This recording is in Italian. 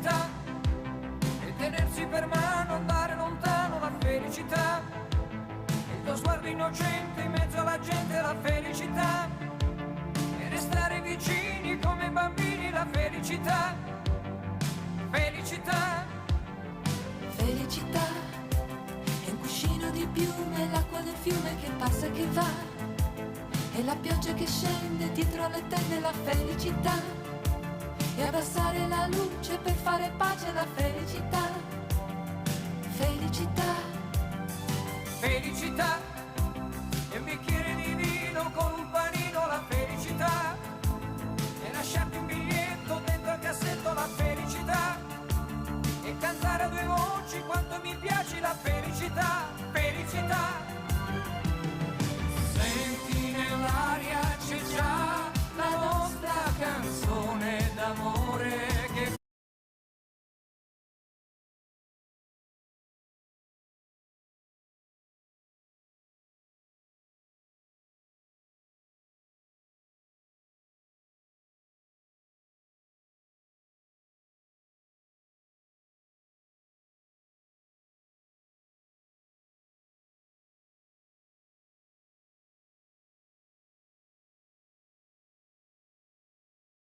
felicità, e tenersi per mano, andare lontano, la felicità, il tuo sguardo innocente in mezzo alla gente, la felicità, e restare vicini come bambini, la felicità, felicità. Felicità è un cuscino di piume, l'acqua del fiume che passa e che va, e la pioggia che scende dietro alle tende, la felicità, e abbassare la luce per fare pace, la felicità, felicità. Felicità.